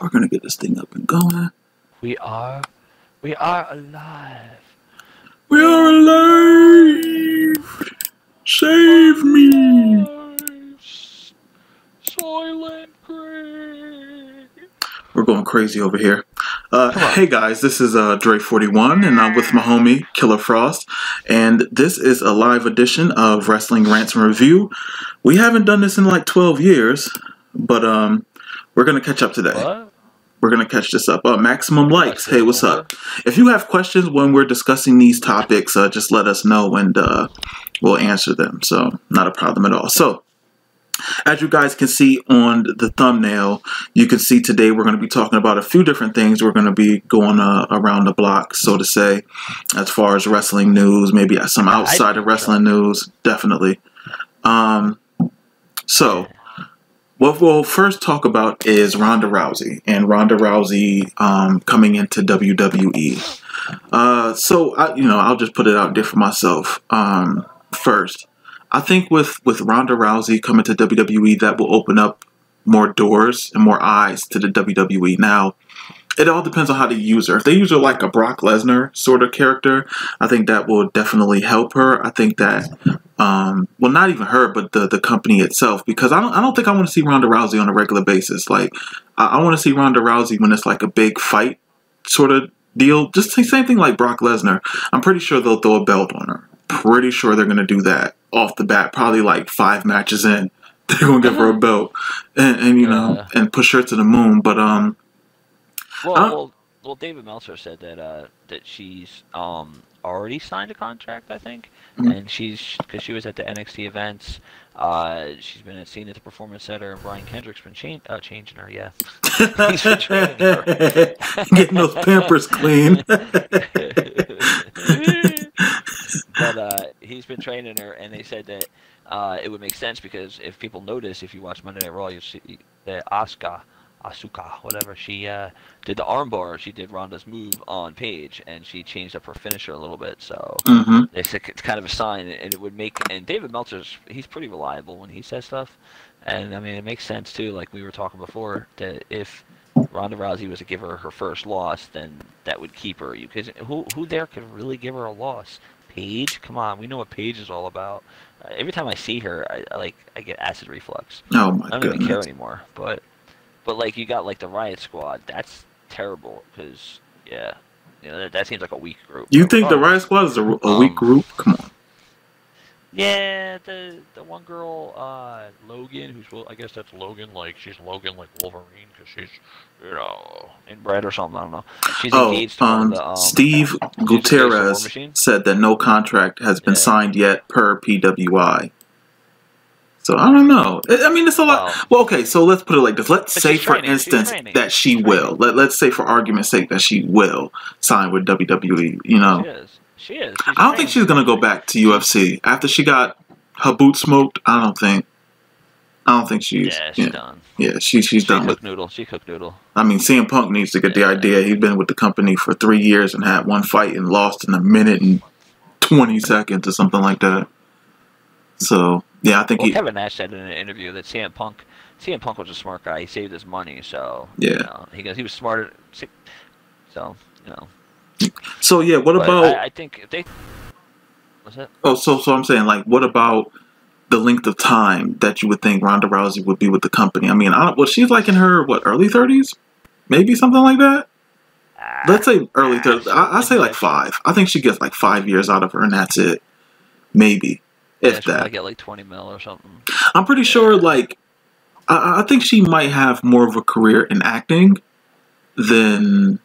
We're gonna get this thing up and going. We are alive. We are alive! Save me! Silent grave. We're going crazy over here. Hey guys, this is Dre41, and I'm with my homie Killer Frost, and this is a live edition of Wrestling Rants and Review. We haven't done this in like 12 years, but we're gonna catch up today. What? We're gonna catch this up. Maximum likes. Hey, what's up? If you have questions when we're discussing these topics, just let us know and we'll answer them. So not a problem at all. So as you guys can see on the thumbnail, you can see today we're going to be talking about a few different things. We're going to be going around the block, so to say, as far as wrestling news, maybe some outside of wrestling news, definitely. So what we'll first talk about is Ronda Rousey and Ronda Rousey coming into WWE. I'll just put it out there for myself first. I think with Ronda Rousey coming to WWE, that will open up more doors and more eyes to the WWE. Now, it all depends on how they use her. If they use her like a Brock Lesnar sort of character, I think that will definitely help her. I think that, well, not even her, but the company itself, because I don't think I want to see Ronda Rousey on a regular basis. Like, I want to see Ronda Rousey when it's like a big fight sort of deal. Just the same thing like Brock Lesnar. I'm pretty sure they'll throw a belt on her. Pretty sure they're going to do that off the bat, probably like 5 matches in. They're going to give her a belt and you know, and push her to the moon. But, well, David Meltzer said that she's already signed a contract, I think, and because she was at the NXT events, she's been seen at the Performance Center, and Brian Kendrick's been changing her, yeah. He's been training her. Getting those Pampers clean. But he's been training her, and they said that it would make sense because if people notice, if you watch Monday Night Raw, you'll see that Asuka, whatever, she did the armbar. She did Ronda's move on Paige, and she changed up her finisher a little bit. So it's kind of a sign, and it would make. And David Meltzer's, he's pretty reliable when he says stuff, and I mean it makes sense too. Like we were talking before, that if Ronda Rousey was to give her get loss, then that would keep her. Because who there could really give her a loss? Paige, come on, we know what Paige is all about. Every time I see her, I get acid reflux. Oh my I don't even care anymore. But like you got like the Riot Squad, that's terrible because that seems like a weak group. You think the Riot Squad is a weak group? Come on. Yeah, the one girl, Logan, I guess that's Logan, like she's Logan like Wolverine because she's, inbred or something, I don't know. She's engaged to the, Steve Gutierrez said that no contract has been signed yet per PWI. So I don't know. I mean, it's a lot. Well, okay, so let's put it like this. Let's say, for instance, that she will. Let's say, for argument's sake, that she will sign with WWE, you know. She is. I don't think she's going to go back to UFC. After she got her boot smoked, I don't think she's... Yeah, she's done. Yeah, she's done. She cooked noodle. I mean, CM Punk needs to get the idea. He's been with the company for 3 years and had one fight and lost in a minute and 20 seconds or something like that. So, yeah, I think Kevin Nash said in an interview that CM Punk was a smart guy. He saved his money, so... Yeah. He was smarter. So, So yeah, what about? I think they. What's that? Oh, so I'm saying, like, what about the length of time that you would think Ronda Rousey would be with the company? I mean, she's like in her early 30s, maybe something like that. Let's say early 30s. I say like 5. I think she gets like 5 years out of her, and that's it. Maybe if that. I get like 20 mil or something. I'm pretty sure. Like, I think she might have more of a career in acting than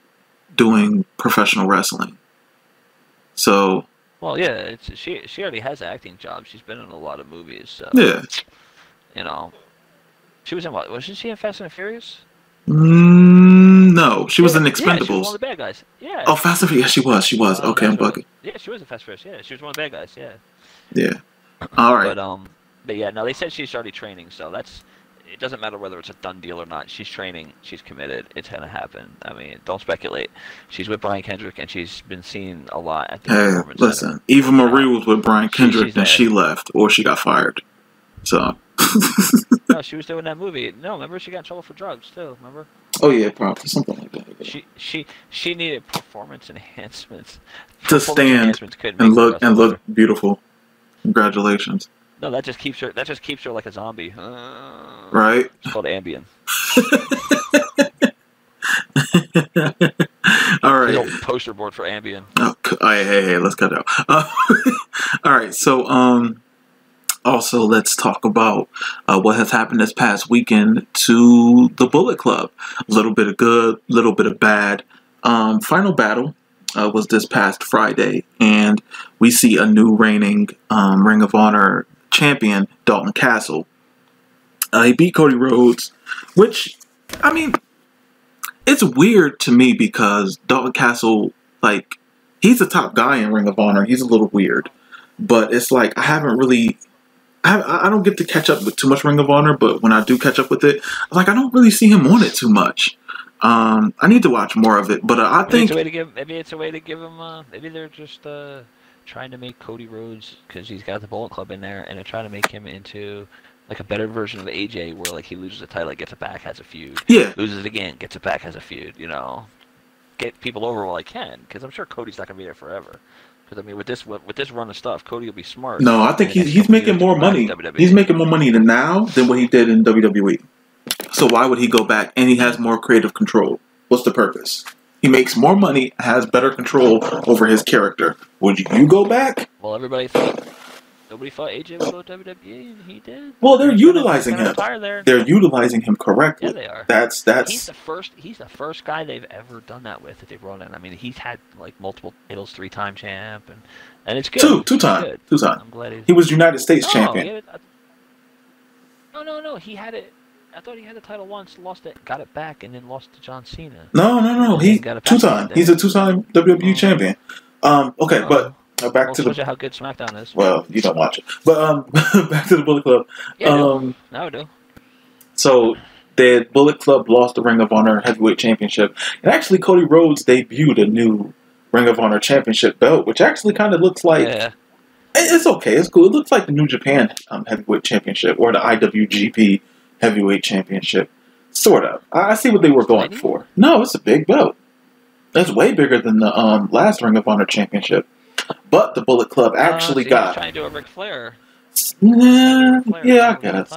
doing professional wrestling. So, well, yeah, she already has an acting job. She's been in a lot of movies. So, yeah, she was in what? Wasn't she in Fast and Furious? No, she was in Expendables. Yeah, she was one of the bad guys. Yeah. Oh, Fast and Furious. Yeah, she was. Okay, I'm bugging. Yeah, she was in Fast and Furious. Yeah, she was one of the bad guys. Yeah. Yeah. All right. But yeah, no, they said she's already training, so that's. It doesn't matter whether it's a done deal or not. She's training. She's committed. It's going to happen. I mean, don't speculate. She's with Brian Kendrick, and she's been seen a lot at the Performance Center. Eva Marie was with Brian Kendrick, and she left, or she got fired. So. No, she was doing that movie. No, remember she got in trouble for drugs, too. Remember? Oh yeah, probably something like that. She needed performance enhancements. To Performance stand enhancements couldn't and make her wrestle look better. beautiful. Congratulations. No, that just keeps her. That just keeps her like a zombie. Right. It's called Ambien. All She's right. a poster board for Ambien. Oh, hey, let's cut it out. All right. So, also, let's talk about what has happened this past weekend to the Bullet Club. A little bit of good, a little bit of bad. Final battle was this past Friday, and we see a new reigning Ring of Honor champion, Dalton Castle. He beat Cody Rhodes, which, I mean, it's weird to me because Dalton Castle, like, he's the top guy in Ring of Honor. He's a little weird, but it's like I haven't really. I don't get to catch up with too much Ring of Honor, but when I do catch up with it, like I don't really see him on it too much. I need to watch more of it, but I Maybe think it's a way to give. Maybe it's a way to give him. Maybe they're just trying to make Cody Rhodes, because he's got the Bullet Club in there, and they're trying to make him into like a better version of AJ, where like he loses a title, like, gets it back, has a feud. Yeah. Loses it again, gets it back, has a feud. You know, get people over while I can, because I'm sure Cody's not gonna be there forever. Because I mean, with this run of stuff, Cody will be smart. No, I think in the next he's couple making years to more go back money. to WWE. He's making more money now than what he did in WWE. So why would he go back? And he has more creative control. What's the purpose? He makes more money, has better control over his character. Would you go back? Well, nobody thought AJ would go to WWE, and he did. Well, they're utilizing him. They're utilizing him correctly. Yeah, they are. That's. He's the first guy they've ever done that with that they've brought in. I mean, he's had like multiple titles, 3-time champ, and it's good. Two time. I'm glad he was United States champion. No. He had it. I thought he had the title once, lost it, got it back, and then lost to John Cena. No. He two-time. He's a two-time WWE champion. Okay, but back to how good SmackDown is. Well, you don't watch it, but back to the Bullet Club. Yeah, now I do. So the Bullet Club lost the Ring of Honor Heavyweight Championship, and actually Cody Rhodes debuted a new Ring of Honor Championship belt, which actually kind of looks like. Yeah. It's okay. It's cool. It looks like the New Japan Heavyweight Championship or the IWGP Heavyweight Championship. Sort of. I see what they were going for. No, it's a big belt. It's way bigger than the last Ring of Honor Championship. But the Bullet Club actually got. Trying to do a Ric Flair. Yeah, I guess.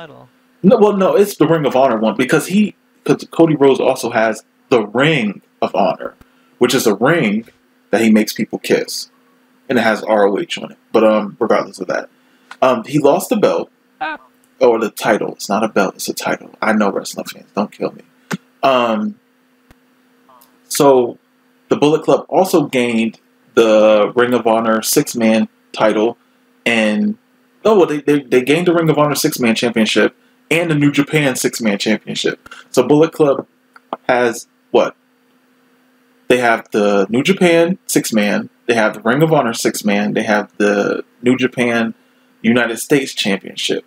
No, it's the Ring of Honor one because Cody Rhodes also has the Ring of Honor, which is a ring that he makes people kiss, and it has ROH on it. But regardless of that, he lost the belt. Or the title. It's not a belt, it's a title. I know wrestling fans. Don't kill me. So, the Bullet Club also gained the Ring of Honor 6-man title. And, they gained the Ring of Honor 6-man championship and the New Japan 6-man championship. So, Bullet Club has what? They have the New Japan 6-man. They have the Ring of Honor 6-man. They have the New Japan United States championship.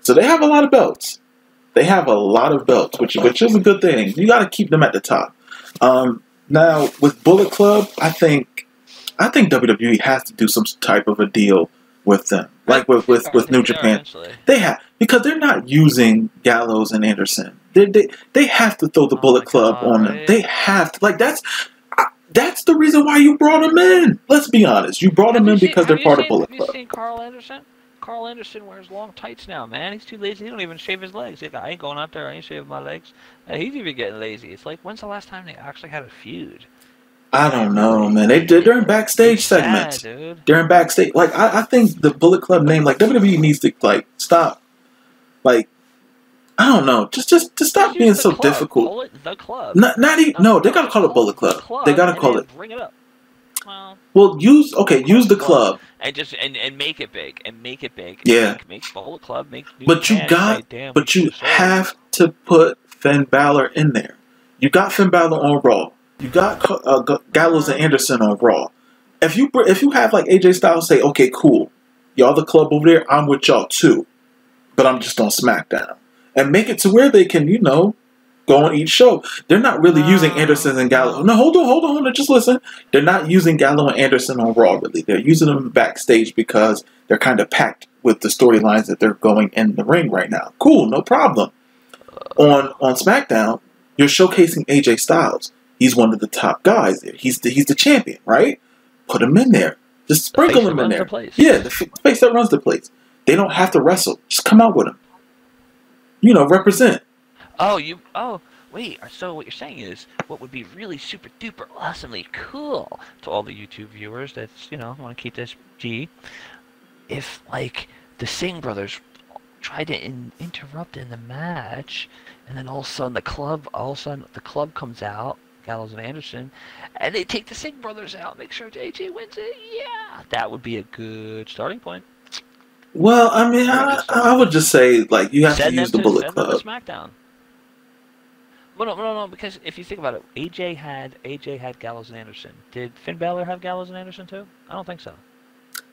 So they have a lot of belts. Which is a good thing. You got to keep them at the top. Now with Bullet Club, I think WWE has to do some type of a deal with them, like with New Japan. They have, because they're not using Gallows and Anderson. They have to throw the Bullet Club on them. They have to. Like that's the reason why you brought them in. Let's be honest. You brought them in because they're part of Bullet Club. Have you seen Carl Anderson? Carl Anderson wears long tights now, man. He's too lazy. He don't even shave his legs. He's like, I ain't going out there. I ain't shaving my legs. And he's even getting lazy. It's like, when's the last time they actually had a feud? I don't know, man. They're in backstage segments. Dude. They're in backstage. Like, I think the Bullet Club name, like, WWE needs to, like, stop. Like, I don't know. Just stop being so difficult. Bullet the Club. Not even. No, they gotta call it Bullet Club. They gotta call it. Bring it up. Well, use the club and just and make it big Yeah, make Bullet Club, make. But you have to put Finn Balor in there. You got Finn Balor on Raw. You got Gallows and Anderson on Raw. If you have like AJ Styles say, okay, cool, y'all the club over there, I'm with y'all too, but I'm just on SmackDown, and make it to where they can go on each show. They're not really using Anderson and Gallo. No, hold on. Just listen. They're not using Gallo and Anderson on Raw, really. They're using them backstage because they're kind of packed with the storylines that they're going in the ring right now. Cool, no problem. On SmackDown, You're showcasing AJ Styles. He's one of the top guys there. He's the champion, right? Put him in there. Just sprinkle him in there. Yeah, the face that runs the place. They don't have to wrestle. Just come out with him. You know, represent. Wait, so what you're saying is, what would be really super duper awesomely cool to all the YouTube viewers that's, want to keep this G, if, like, the Singh brothers tried to interrupt in the match, and then all of a sudden the club comes out, Gallows and Anderson, and they take the Singh brothers out, make sure AJ wins it. Yeah, that would be a good starting point. Well, I mean, I would just say, like, you have to use the Bullet Club. Send them to SmackDown. Well, no, because if you think about it, AJ had Gallows and Anderson. Did Finn Balor have Gallows and Anderson too? I don't think so.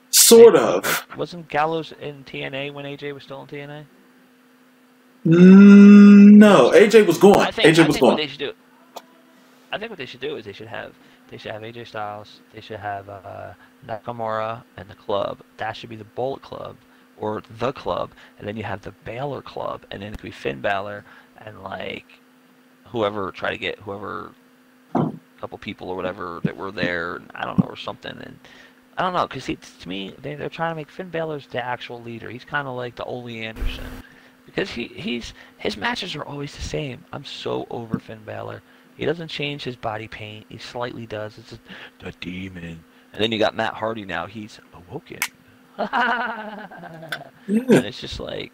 Sort of. Wasn't Gallows in TNA when AJ was still in TNA? No, AJ was gone. AJ was gone. I think what they should do is they should have AJ Styles. They should have Nakamura and the Club. That should be the Bullet Club or the Club, and then you have the Balor Club, and then it could be Finn Balor and like whoever a couple people or whatever that were there. I don't know, or something. And I don't know, because to me they're trying to make Finn Balor's the actual leader. He's kind of like the Ole Anderson, because his matches are always the same. I'm so over Finn Balor. He doesn't change his body paint. He slightly does. It's just the demon. And then you got Matt Hardy now. He's awoken. And it's just like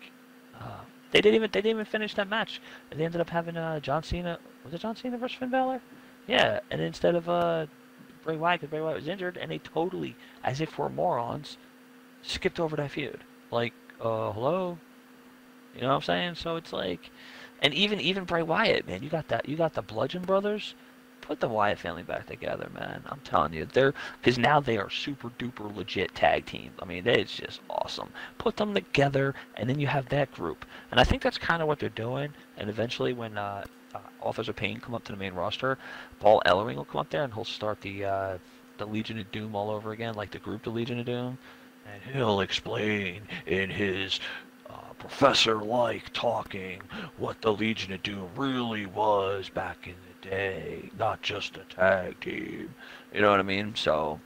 they didn't even finish that match. They ended up having John Cena. Was it John Cena versus Finn Balor? Yeah. And instead of Bray Wyatt, because Bray Wyatt was injured, and they totally, as if we're morons, skipped over that feud. Like, hello. You know what I'm saying? So it's like, and even Bray Wyatt, man, you got the Bludgeon Brothers. Put the Wyatt family back together, man. I'm telling you, because now they are super duper legit tag team. I mean, it's just awesome. Put them together, and then you have that group. And I think that's kind of what they're doing. And eventually, when Authors of Pain come up to the main roster, Paul Ellering will come up there, and he'll start the Legion of Doom all over again, like the group, the Legion of Doom, and he'll explain in his professor-like talking what the Legion of Doom really was back in the day, not just a tag team. You know what I mean? So,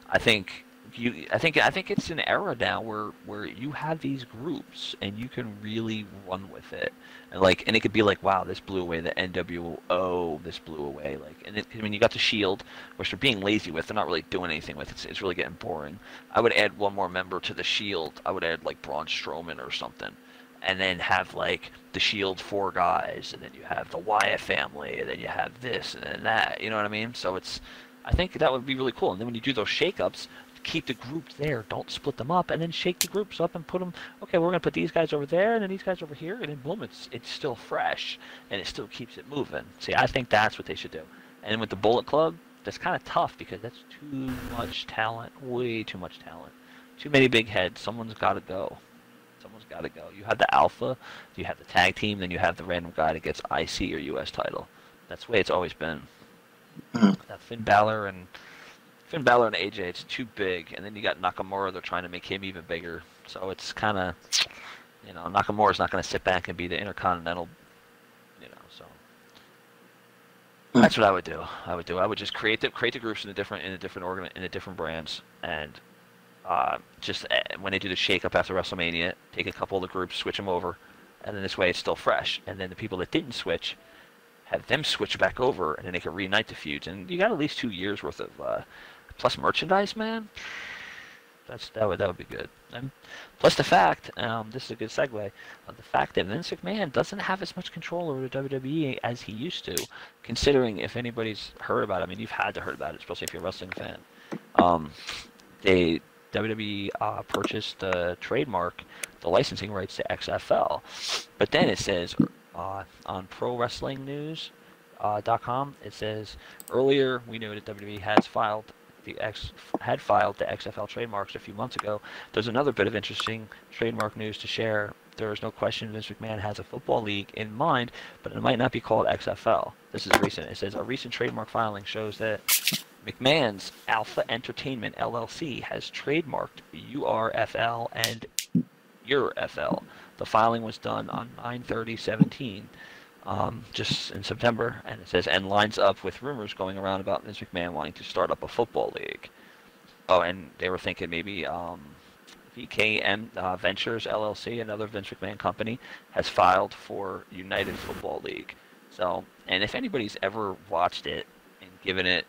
I think it's an era now where you have these groups and you can really run with it, and it could be like, wow, this blew away the NWO, this blew away, you got the Shield, which they're being lazy with, they're not really doing anything with it. It's really getting boring. I would add one more member to the Shield. I would add like Braun Strowman or something, and then have like the Shield 4 guys, and then you have the Wyatt family, and then you have this and then that. You know what I mean? So I think that would be really cool. And then when you do those shakeups, keep the groups there. Don't split them up, and then shake the groups up and put them. Okay, we're gonna put these guys over there, and then these guys over here, and then boom, it's still fresh, and it still keeps it moving. See, I think that's what they should do. And with the Bullet Club, that's kind of tough because that's too much talent, way too much talent, too many big heads. Someone's got to go. Someone's got to go. You have the Alpha, you have the tag team, then you have the random guy that gets IC or US title. That's the way it's always been. Finn Balor and AJ, it's too big, and then you got Nakamura. They're trying to make him even bigger, so it's kind of, Nakamura's not going to sit back and be the Intercontinental, So that's what I would do. I would just create the groups in the different brands, and just when they do the shake-up after WrestleMania, take a couple of the groups, switch them over, and then this way it's still fresh. And then the people that didn't switch, have them switch back over, and then they can reunite the feuds. And you got at least 2 years worth of plus merchandise, man. That would be good. And plus the fact, this is a good segue, the fact that Vince McMahon doesn't have as much control over the WWE as he used to, considering, if anybody's heard about it, I mean, you've had to heard about it, especially if you're a wrestling fan. WWE purchased the trademark, the licensing rights to XFL. But then it says on ProWrestlingNews.com, it says, earlier we knew that WWE had filed the XFL trademarks a few months ago. There's another bit of interesting trademark news to share. There is no question Vince McMahon has a football league in mind, but it might not be called XFL. This is recent. It says a recent trademark filing shows that McMahon's Alpha Entertainment LLC has trademarked URFL and URFL. The filing was done on 9/30/17. just in September, and it says, and lines up with rumors going around about Vince McMahon wanting to start up a football league. Oh, and they were thinking maybe VKM Ventures LLC, another Vince McMahon company, has filed for United Football League. So, and if anybody's ever watched it and given it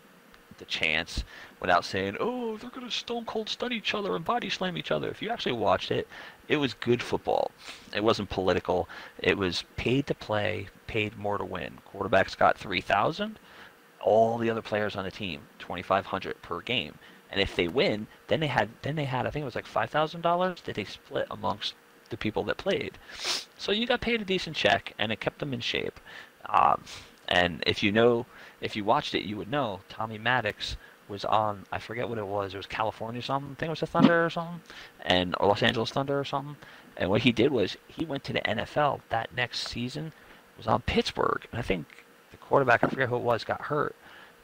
the chance without saying, oh, they're going to stone cold stun each other and body slam each other, if you actually watched it, it was good football. It wasn't political. It was paid to play, paid more to win. Quarterbacks got 3,000. All the other players on the team 2,500 per game. And if they win, then they had I think it was like $5,000 that they split amongst the people that played. So you got paid a decent check, and it kept them in shape. And if you watched it, you would know Tommy Maddox was on, I forget what it was. It was California or something. I think it was the Thunder or something, or Los Angeles Thunder or something. And what he did was he went to the NFL that next season. Was on Pittsburgh, and I think the quarterback, I forget who it was, got hurt.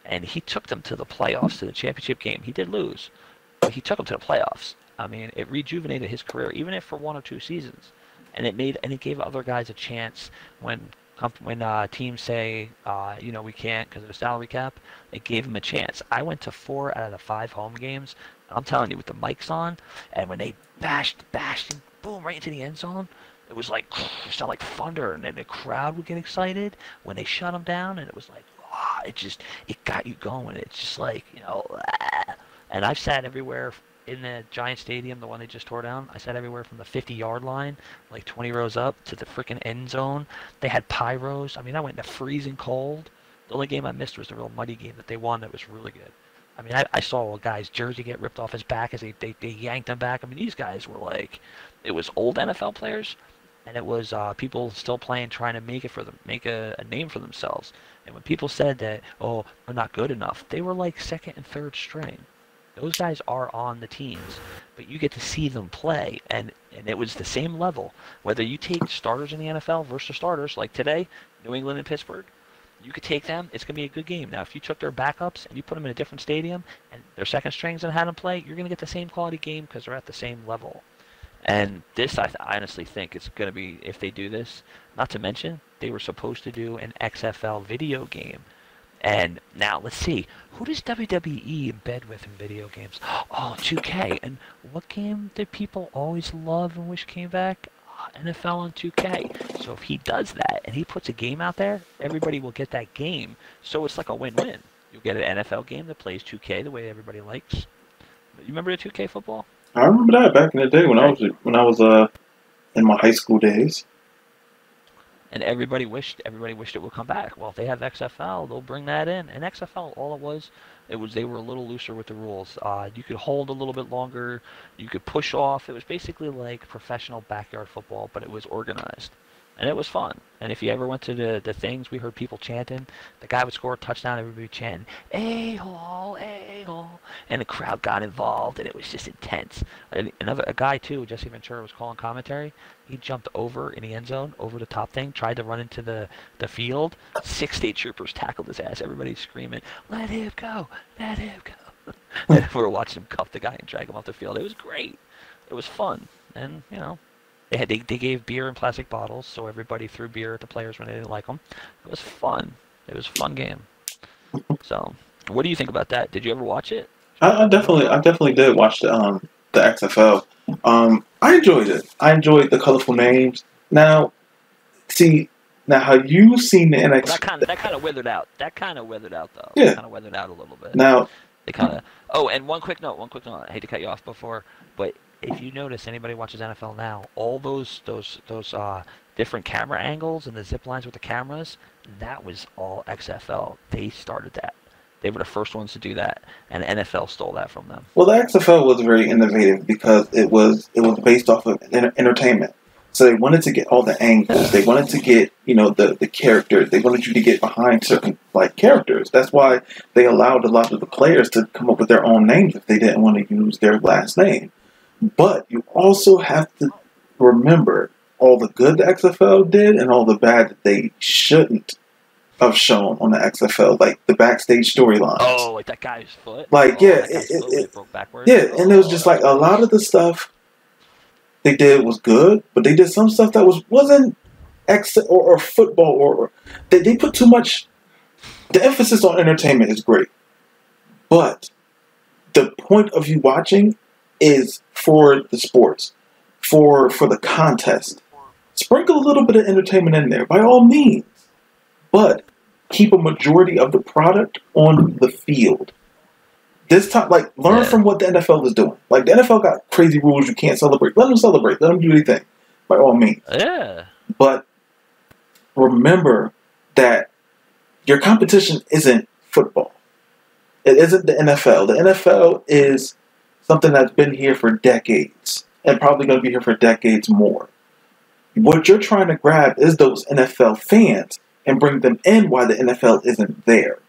And he took them to the playoffs, to the championship game. He did lose, but he took them to the playoffs. I mean, it rejuvenated his career, even if for 1 or 2 seasons. And it gave other guys a chance when teams say, we can't because of the salary cap. It gave them a chance. I went to 4 out of the 5 home games. I'm telling you, with the mics on, and when they bashed, and boom, right into the end zone. It was like, it sounded like thunder, and then the crowd would get excited when they shut them down, and it was like, it got you going. It's just like, and I've sat everywhere in the Giant Stadium, the one they just tore down. I sat everywhere from the 50-yard line, like 20 rows up, to the freaking end zone. They had pyros. I mean, I went in the freezing cold. The only game I missed was the real muddy game that they won that was really good. I mean, I saw a guy's jersey get ripped off his back as they yanked him back. I mean, these guys were like, it was old NFL players, and it was people still playing, trying to make a name for themselves. And when people said that, oh, they're not good enough, they were like second and third string. Those guys are on the teams, but you get to see them play, and it was the same level. Whether you take starters in the NFL versus starters, like today, New England and Pittsburgh, you could take them, it's going to be a good game. Now, if you took their backups and you put them in a different stadium, and their second strings and had them play, you're going to get the same quality game because they're at the same level. And this, I honestly think, is going to be, if they do this, not to mention, they were supposed to do an XFL video game. And now, let's see, who does WWE embed with in video games? Oh, 2K. And what game did people always love and wish came back? NFL on 2K. So if he does that, and he puts a game out there, everybody will get that game. So it's like a win-win. You'll get an NFL game that plays 2K the way everybody likes. You remember the 2K football? I remember that back in the day when I was in my high school days. And everybody wished it would come back. Well, if they have XFL, they'll bring that in. And XFL, all it was they were a little looser with the rules. You could hold a little bit longer. You could push off. It was basically like professional backyard football, but it was organized. And it was fun. And if you ever went to the things, we heard people chanting. The guy would score a touchdown, everybody would chant, A-hole, A-hole. And the crowd got involved, and it was just intense. And a guy, too, Jesse Ventura, was calling commentary. He jumped over in the end zone, over the top thing, tried to run into the field. 6 state troopers tackled his ass. Everybody's screaming, let him go, let him go. And we were watching him cuff the guy and drag him off the field. It was great. It was fun. And, they gave beer in plastic bottles, so everybody threw beer at the players when they didn't like them. It was fun. It was a fun game. So, what do you think about that? Did you ever watch it? I definitely did watch the XFL. I enjoyed it. I enjoyed the colorful names. Now have you seen the NXT? Well, that kind of withered out. That kind of withered out, though. Yeah. It kind of withered out a little bit. Now, they kind of. Oh, and one quick note. I hate to cut you off before, but if you notice, anybody watches NFL now, all those different camera angles and the zip lines with the cameras, that was all XFL. They started that. They were the first ones to do that, and NFL stole that from them. Well, the XFL was very innovative because it was based off of entertainment. So they wanted to get all the angles. They wanted to get the characters. They wanted you to get behind certain characters. That's why they allowed a lot of the players to come up with their own names if they didn't want to use their last name. But you also have to remember all the good the XFL did and all the bad that they shouldn't have shown on the XFL, like the backstage storylines. Oh, like that guy's foot? Like, yeah. It broke backwards? Yeah, and it was just like a lot of the stuff they did was good, but they did some stuff that wasn't or football, or they put too much. The emphasis on entertainment is great, but the point of you watching is for the sports, for the contest. Sprinkle a little bit of entertainment in there, by all means, but keep a majority of the product on the field. This time, like, learn from what the NFL is doing. Like, the NFL got crazy rules. You can't celebrate. Let them celebrate. Let them do their thing, by all means. Yeah. But remember that your competition isn't football. It isn't the NFL. The NFL is something that's been here for decades and probably going to be here for decades more. What you're trying to grab is those NFL fans and bring them in while the NFL isn't there.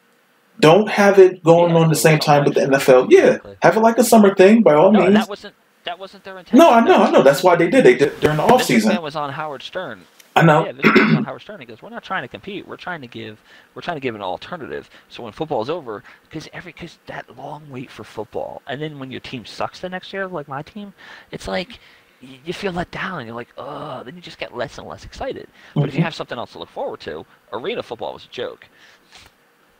Don't have it going on the same time with the NFL. Yeah, have it like a summer thing by all means. That wasn't their intention. No, I know. That's why they did. They did during the off season. Vince McMahon was on Howard Stern. I know. Yeah, Vince McMahon was on Howard Stern. He goes, "We're not trying to compete. We're trying to give an alternative. So when football's over, because that long wait for football, and then when your team sucks the next year, like my team, it's like you feel let down. You're like, oh, then you just get less and less excited. But if you have something else to look forward to, arena football was a joke.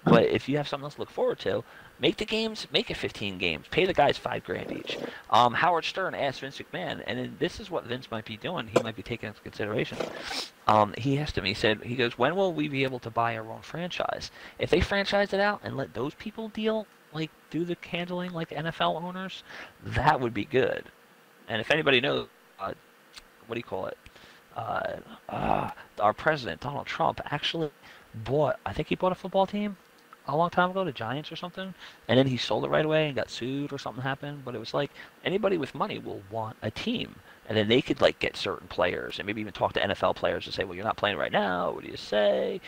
But if you have something else to look forward to, make it 15 games. Pay the guys $5,000 each. Howard Stern asked Vince McMahon, and then this is what Vince might be doing. He might be taking into consideration. He asked him. He goes, when will we be able to buy our own franchise? If they franchise it out and let those people do the handling like NFL owners, that would be good. And if anybody knows, what do you call it? Our president Donald Trump actually bought a football team a long time ago, the Giants or something, and then he sold it right away and got sued or something happened. But it was like anybody with money will want a team, and then they could get certain players and maybe even talk to NFL players and say, well, you're not playing right now, what do you say,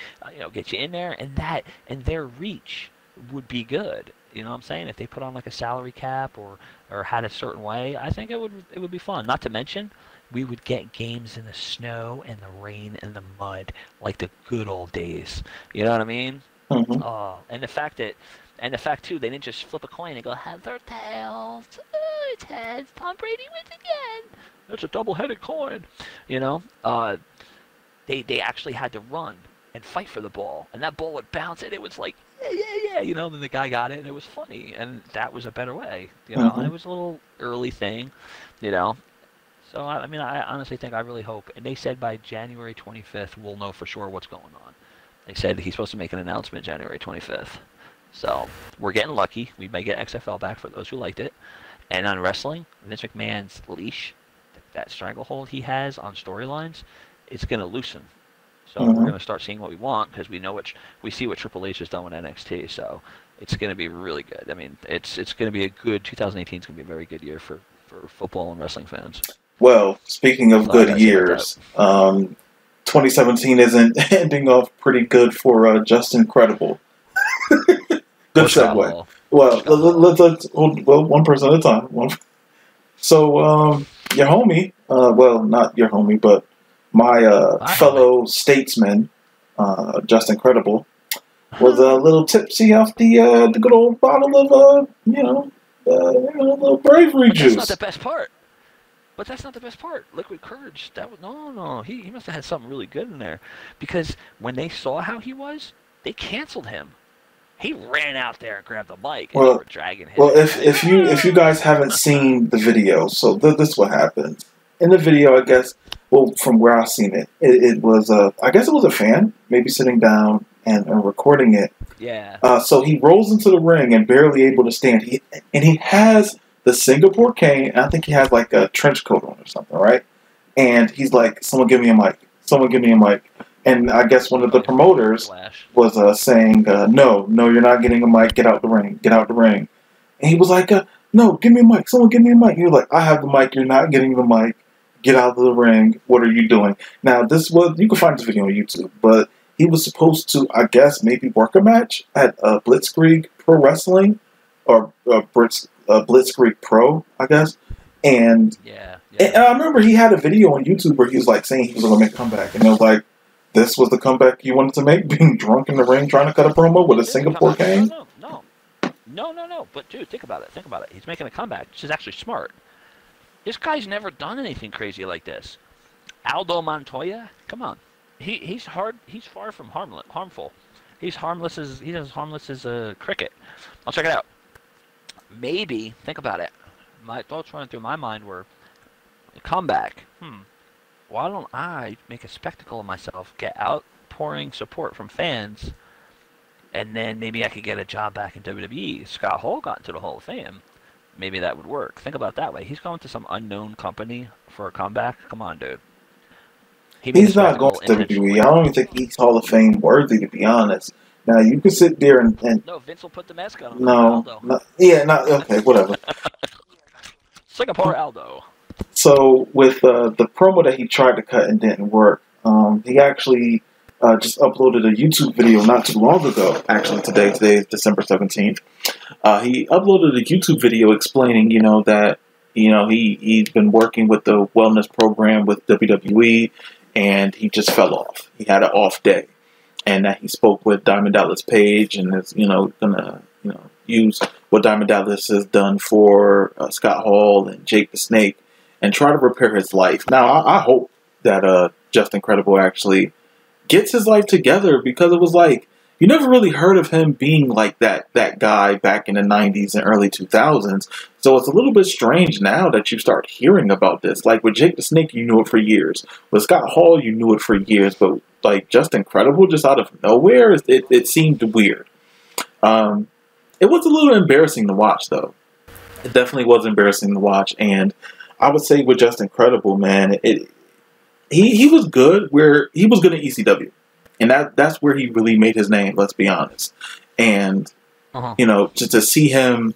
get you in there, and their reach would be good. You know what I'm saying? If they put on a salary cap or had a certain way, I think it would be fun. Not to mention, we would get games in the snow and the rain and the mud like the good old days. You know what I mean? Mm-hmm. And the fact too, they didn't just flip a coin and go heads or tails. Oh, it's heads. Tom Brady wins again. That's a double-headed coin. They actually had to run and fight for the ball, and that ball would bounce, and it was like, yeah. Then the guy got it, and it was funny, and that was a better way. Mm-hmm. And it was a little early thing. So I honestly think, I really hope, and they said by January 25th we'll know for sure what's going on. They said he's supposed to make an announcement January 25th. So we're getting lucky. We may get XFL back for those who liked it. And on wrestling, Vince McMahon's leash, that stranglehold he has on storylines, it's going to loosen. So we're going to start seeing what we want, because we see what Triple H has done with NXT. So it's going to be really good. I mean, it's going to be a good 2018. It's going to be a very good year for football and wrestling fans. Well, speaking of good years, 2017 isn't ending off pretty good for Justin Credible. Good segue. Well, let's one person at a time. So, your homie, not your homie, but my fellow statesman, Justin Credible, was a little tipsy off the good old bottle of little bravery juice. That's not the best part. But that's not the best part. Liquid Courage. No. He must have had something really good in there, because when they saw how he was, they canceled him. He ran out there and grabbed the mic, and they were dragging him. Well, if you guys haven't seen the video, so this is what happened in the video. I guess, from where I've seen it, it was I guess it was a fan maybe sitting down and recording it. Yeah. So he rolls into the ring and barely able to stand. He has the Singapore cane, and I think he has a trench coat on or something, right? And he's like, someone give me a mic. Someone give me a mic. And I guess one of the promoters was saying, no, you're not getting a mic. Get out the ring. Get out the ring. And he was like, no, give me a mic. Someone give me a mic. He was like, I have the mic. You're not getting the mic. Get out of the ring. What are you doing? Now, you can find this video on YouTube, but he was supposed to, I guess, maybe work a match at Blitzkrieg Pro Wrestling, or Blitzkrieg Pro, I guess. And and I remember he had a video on YouTube where he was saying he was going to make a comeback. And it was like, this was the comeback you wanted to make? Being drunk in the ring trying to cut a promo with a Singapore cane? No. But dude, think about it. He's making a comeback, which is actually smart. This guy's never done anything crazy like this. Aldo Montoya? Come on. he's hard. He's far from harmful. He's as harmless as a cricket. I'll check it out. Maybe think about it. My thoughts running through my mind were comeback. Why don't I make a spectacle of myself, get outpouring support from fans, and then maybe I could get a job back in WWE. Scott Hall got into the Hall of Fame. Maybe that would work. Think about it that way. He's going to some unknown company for a comeback. Come on, dude. He's not going to WWE. I don't even think he's Hall of Fame worthy, to be honest. Now, you could sit there and no, Vince will put the mask on him. No, yeah, not okay, whatever. Singapore Aldo. So, with the promo that he tried to cut and didn't work, he actually just uploaded a YouTube video not too long ago. Actually, today is December 17th. He uploaded a YouTube video explaining, that, he's been working with the wellness program with WWE, and he just fell off. He had an off day. And that he spoke with Diamond Dallas Page and is, gonna, use what Diamond Dallas has done for Scott Hall and Jake the Snake and try to repair his life. Now, I hope that Justin Credible actually gets his life together, because it was like, you never really heard of him being like that guy back in the 90s and early 2000s. So it's a little bit strange now that you start hearing about this. Like with Jake the Snake, you knew it for years. With Scott Hall, you knew it for years. But like Justin Credible, just out of nowhere, it seemed weird. It was a little embarrassing to watch, though. It definitely was embarrassing to watch. And I would say with Justin Credible, man, he was good where he was good at ECW. And that's where he really made his name, let's be honest. And, to see him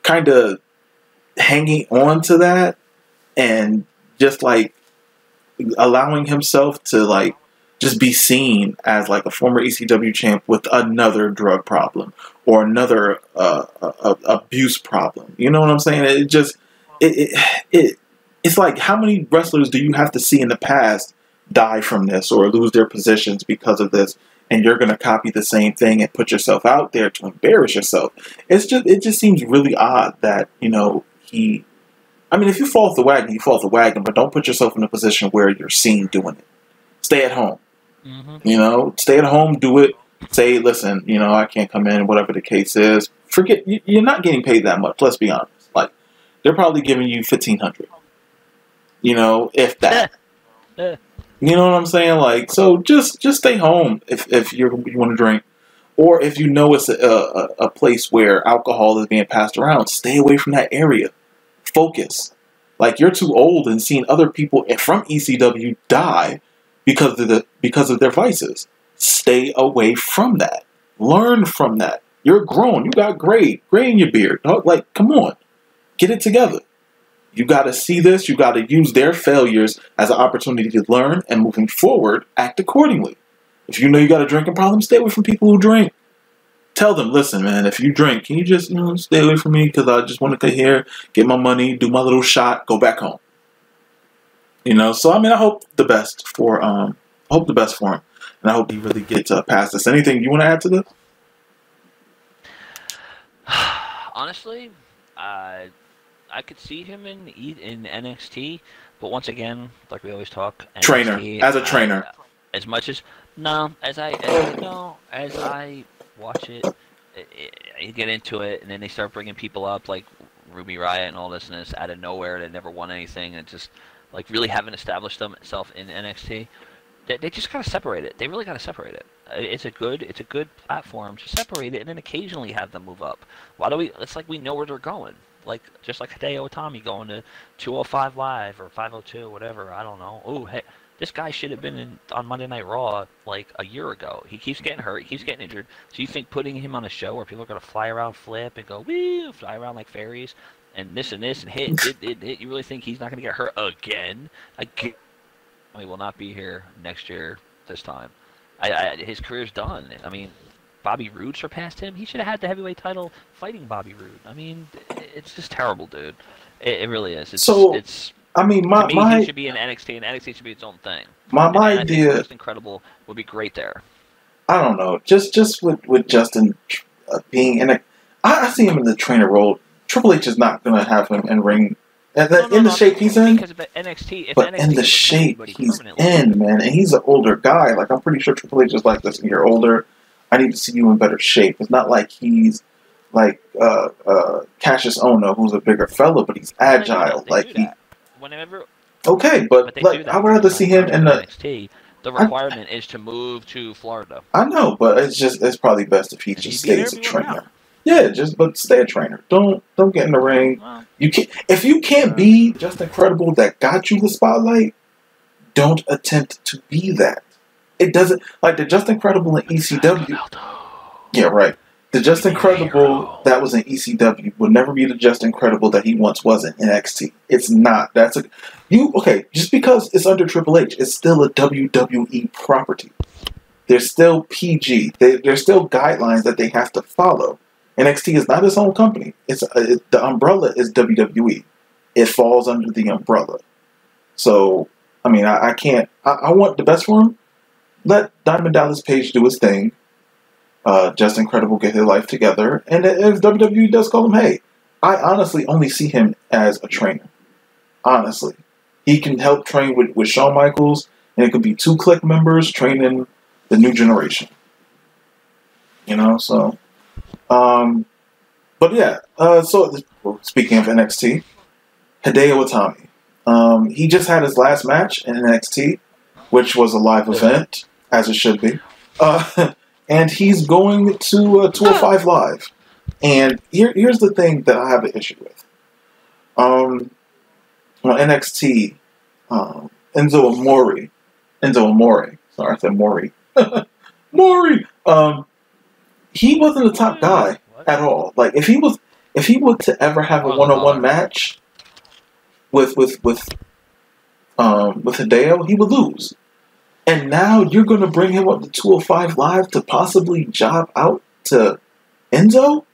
kind of hanging on to that and just, like, allowing himself to, like, just be seen as, like, a former ECW champ with another drug problem or another abuse problem. You know what I'm saying? It's like, how many wrestlers do you have to see in the past die from this or lose their positions because of this, and you're going to copy the same thing and put yourself out there to embarrass yourself? It just seems really odd that, if you fall off the wagon, you fall off the wagon, but don't put yourself in a position where you're seen doing it. Stay at home. Stay at home, do it. Say, listen, I can't come in, whatever the case is. Forget, you're not getting paid that much, let's be honest. Like, they're probably giving you $1,500. If that. You know what I'm saying? Like, so just stay home if you want to drink. Or if it's a place where alcohol is being passed around, stay away from that area. Focus. Like, you're too old and seeing other people from ECW die because of their vices. Stay away from that. Learn from that. You're grown. You got gray in your beard. Like, come on. Get it together. You got to see this. You got to use their failures as an opportunity to learn, and moving forward, act accordingly. If you know you got a drinking problem, stay away from people who drink. Tell them, listen, man, if you drink, can you just stay away from me, because I just want to come here, get my money, do my little shot, go back home. So I hope the best for him, and I hope he really gets past this. Anything you want to add to this? Honestly, I could see him in NXT, but once again, like we always talk, NXT, as a trainer. As I watch it, you get into it, and then they start bringing people up like Ruby Riott and all this and this out of nowhere that never won anything, and just like really haven't established themselves in NXT. They just gotta separate it. They really gotta separate it. It's a good platform to separate it, and then occasionally have them move up. It's like we know where they're going. Like, just like Hideo Itami going to 205 Live or 502, whatever. I don't know. Oh, hey, this guy should have been on Monday Night Raw like a year ago. He keeps getting hurt. He keeps getting injured. So you think putting him on a show where people are going to fly around, flip, and go, woo, fly around like fairies, and this, and hit, you really think he's not going to get hurt again? He will not be here next year this time. His career's done. Bobby Roode surpassed him. He should have had the heavyweight title fighting Bobby Roode. It's just terrible, dude. It really is. He should be in NXT, and NXT should be its own thing. My idea, Justin Credible would be great there. I don't know. Just with Justin being in I see him in the trainer role. Triple H is not going to have him in ring And No, then no, in the no. shape he's in, Because if NXT, if but in NXT the ever picked shape anybody he's permanently, in, man, and he's an older guy. Like, I'm pretty sure Triple H is like, listen, you're older. I need to see you in better shape. It's not like he's like Cassius Ohno, who's a bigger fella, but he's well, they do agile. that. They Like do he that. Whenever, okay, but but they do like that I'd when you rather see sign a him in contract with the. NXT. The I, requirement is to move to Florida, I know, but it's probably best if he and just he'd be there stays if a he worked out. trainer. Yeah, but stay a trainer. Don't get in the ring. Well, You can't if you can't be just incredible that got you the spotlight. Don't attempt to be that. It doesn't like the Just Incredible in ECW. Yeah, right. The Just Incredible that was in ECW will never be the Just Incredible that he once was in NXT. It's not. That's a you okay. Just because it's under Triple H, it's still a WWE property. There's still PG. There's still guidelines that they have to follow. NXT is not its own company. The umbrella is WWE. It falls under the umbrella. So, I mean, I can't. I want the best for him. Let Diamond Dallas Page do his thing. Just Incredible get his life together. And if WWE does call him, hey, I honestly only see him as a trainer. Honestly. He can help train with Shawn Michaels, and it could be 2-click members training the new generation. You know, so. But yeah, so speaking of NXT, Hideo Itami. He just had his last match in NXT, which was a live event, as it should be. And he's going to 205 Live. And here's the thing that I have an issue with. On NXT, Enzo Amore. Sorry, I said Mori. Maury. He wasn't the top guy at all. Like if he were to ever have a one-on-one match with Hideo, he would lose. And now you're going to bring him up to 205 Live to possibly job out to Enzo?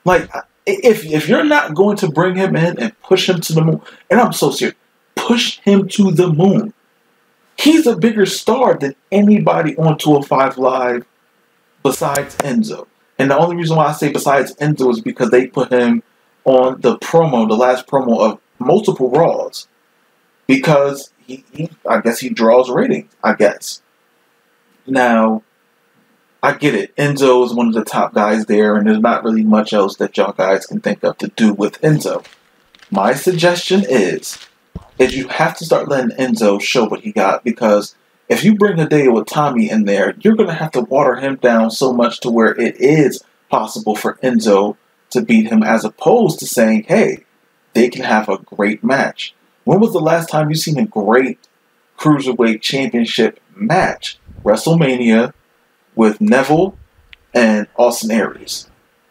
Like if you're not going to bring him in and push him to the moon, and I'm so serious, push him to the moon. He's a bigger star than anybody on 205 Live besides Enzo. And the only reason why I say besides Enzo is because they put him on the last promo of multiple Raws. Because I guess he draws ratings, I guess. Now, I get it. Enzo is one of the top guys there, and there's not really much else that y'all guys can think of to do with Enzo. My suggestion is you have to start letting Enzo show what he got, because if you bring Hideo Itami in there, you're going to have to water him down so much to where it is possible for Enzo to beat him, as opposed to saying, hey, they can have a great match. When was the last time you seen a great Cruiserweight Championship match? WrestleMania with Neville and Austin Aries.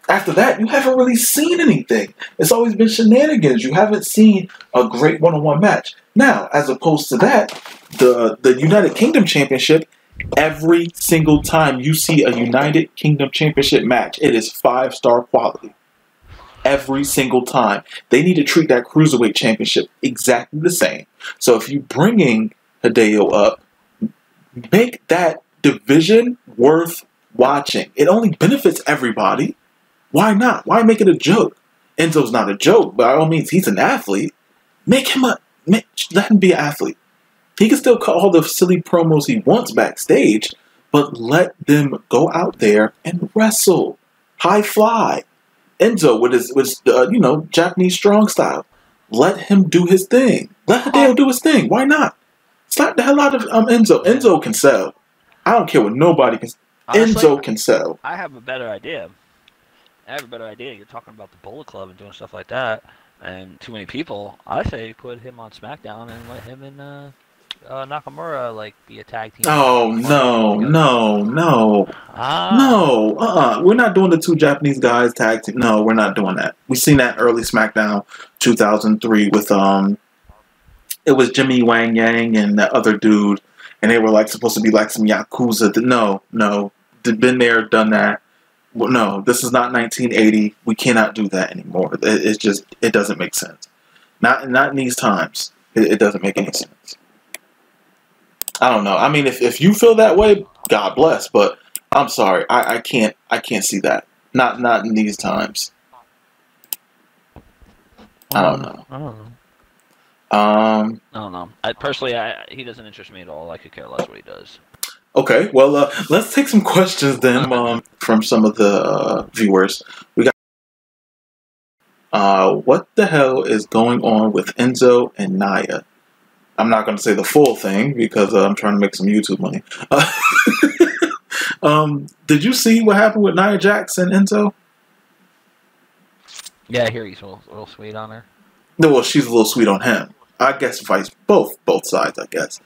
After that, you haven't really seen anything. It's always been shenanigans. You haven't seen a great one-on-one match. Now, as opposed to that, the United Kingdom Championship, every single time you see a United Kingdom Championship match, it is 5-star quality. Every single time. They need to treat that Cruiserweight Championship exactly the same. So if you're bringing Hideo up, make that division worth watching. It only benefits everybody. Why not? Why make it a joke? Enzo's not a joke. By all means, he's an athlete. Let him be an athlete. He can still call all the silly promos he wants backstage, but let them go out there and wrestle. High fly. Enzo with his Japanese strong style. Let him do his thing. Let Hideo do his thing. Why not? Slap the hell out of Enzo. Enzo can sell. I don't care what nobody can. Honestly, Enzo can sell. I have a better idea. You're talking about the Bullet Club and doing stuff like that, and too many people. I say put him on SmackDown and let him and Nakamura be a tag team. Oh no! We're not doing the two Japanese guys tag team. No, we're not doing that. We seen that early SmackDown 2003 with it was Jimmy Wang Yang and that other dude, and they were supposed to be some Yakuza. No, they've been there, done that. Well, no, this is not 1980. We cannot do that anymore. It doesn't make sense. Not in these times. It doesn't make any sense. I don't know. I mean, if you feel that way, God bless. But I'm sorry, I can't see that. Not in these times. I don't know. I don't know. Um, I don't know. He doesn't interest me at all. I could care less what he does. okay, well, let's take some questions then from some of the viewers. We got what the hell is going on with Enzo and Nia? I'm not going to say the full thing because I'm trying to make some YouTube money. Did you see what happened with Nia Jax and Enzo? Yeah, I hear he's a little sweet on her. No, well, she's a little sweet on him. I guess both sides. I guess.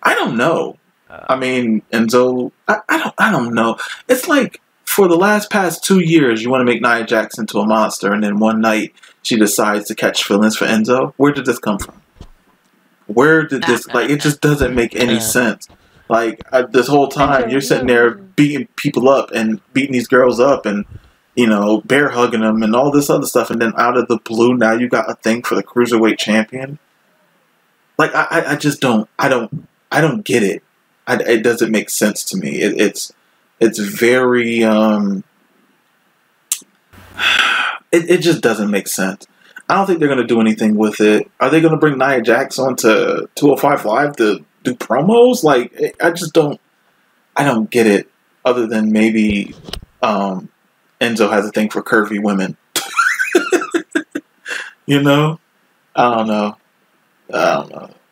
I don't know. I mean, Enzo. I don't know. It's like for the past 2 years, you want to make Nia Jax into a monster, and then one night she decides to catch feelings for Enzo. Where did this come from? Where did this, like, it just doesn't make any sense. Like, this whole time, you're sitting there beating people up and beating these girls up and, you know, bear hugging them and all this other stuff. And then out of the blue, now you got a thing for the Cruiserweight champion. Like, I just don't get it. It doesn't make sense to me. It's very, it just doesn't make sense. I don't think they're going to do anything with it. Are they going to bring Nia Jax onto 205 Live to do promos? Like, I don't get it. Other than maybe Enzo has a thing for curvy women. You know? I don't know.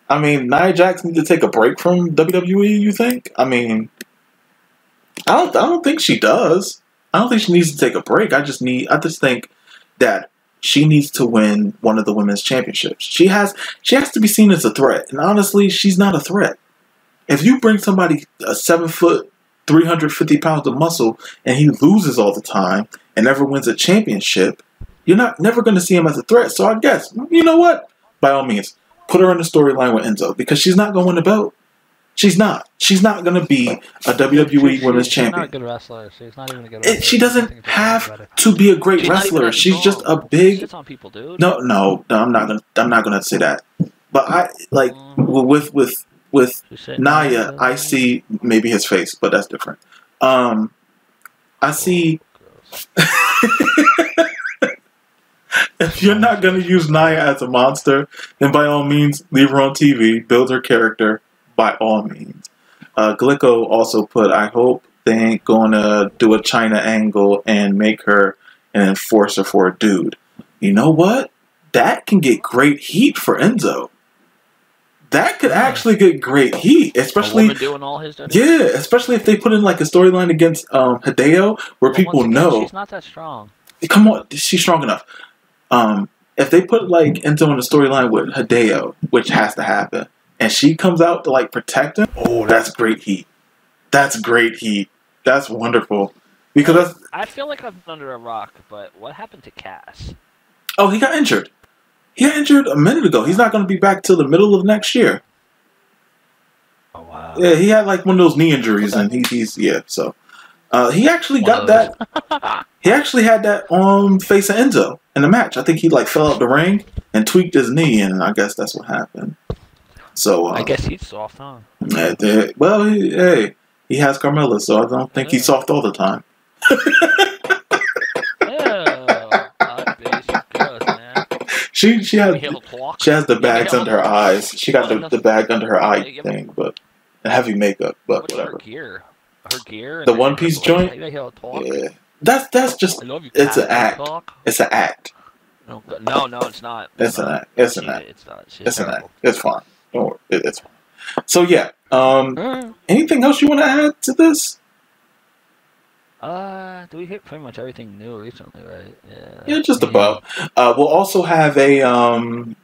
I mean, Nia Jax needs to take a break from WWE, you think? I mean, I don't think she does. I don't think she needs to take a break. I just think that she needs to win one of the women's championships. She has to be seen as a threat. And honestly, she's not a threat. If you bring somebody a 7 foot, 350 pounds of muscle, and he loses all the time and never wins a championship, you're never going to see him as a threat. So I guess, you know what? By all means, put her in the storyline with Enzo because she's not going to win the belt. She's not. She's not going to be a WWE Women's Champion. She's not a good wrestler. She's not even a good wrestler. She doesn't have to be a great wrestler. She's just a big. Shits on people, dude. No. I'm not gonna say that. But I like with Nia. I see maybe his face, but that's different. I see. If you're not gonna use Nia as a monster, then by all means leave her on TV. Build her character. By all means. Glico also put, I hope they ain't gonna do a China angle and make her an enforcer for a dude. You know what? That can get great heat for Enzo. That could actually get great heat, especially doing all his especially if they put in like a storyline against Hideo, where people know she's not that strong. Come on, she's strong enough. If they put like Enzo in a storyline with Hideo, which has to happen, and she comes out to like protect him, oh, that's great heat. That's great heat. That's wonderful. Because I feel like I've been under a rock, but what happened to Cass? Oh, he got injured. He got injured a minute ago. He's not going to be back till the middle of next year. Oh wow. Yeah, he had like one of those knee injuries, and he's so. He actually got that. He actually had that on face of Enzo in the match. I think he like fell out the ring and tweaked his knee, and I guess that's what happened. So I guess he's soft, huh? Well, he has Carmella, so I don't think he's soft all the time. She has the bags under her eyes. She got the bag under her eye thing, but heavy makeup, but whatever. Her gear. The one piece joint. Yeah, that's just it's an act. It's an act. No, it's not. It's an act. It's an act. It's not. It's an act. It's fine. Don't worry. It's fine. So yeah. Anything else you want to add to this? We hit pretty much everything new recently, right? Yeah, just about. We'll also have a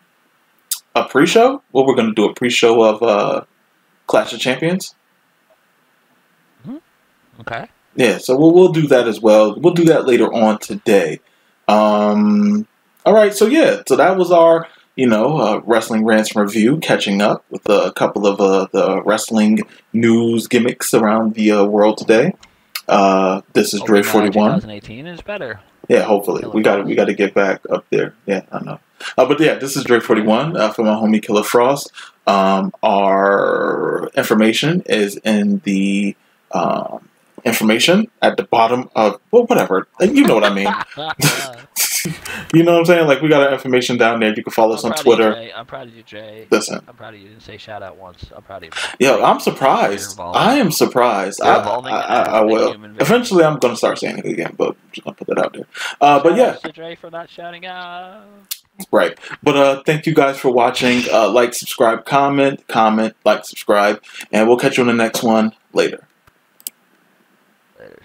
pre-show. Well, we're going to do a pre-show of Clash of Champions. Okay. Yeah, so we'll do that as well. We'll do that later on today. All right, so yeah, so that was our Wrestling Rants review, catching up with a couple of the wrestling news gimmicks around the world today. This is Dre 41. 2018 is better. Yeah, hopefully we got to get back up there. Yeah, I know. But yeah, this is Dre 41 for my homie Killer Frost. Our information is in the information at the bottom of whatever. You know what I mean. You know what I'm saying? Like, we got our information down there. You can follow us on Twitter. I'm proud of you, Jay. Listen. I'm proud of you. You didn't say shout out once. I'm proud of you. Yo, I'm surprised. I am surprised. I will. Eventually, I'm going to start saying it again, but I'm just going to put that out there. But yeah. Shout out to Dre for not shouting out. Right. But thank you guys for watching. Like, subscribe, comment, like, subscribe. And we'll catch you on the next one later. Later.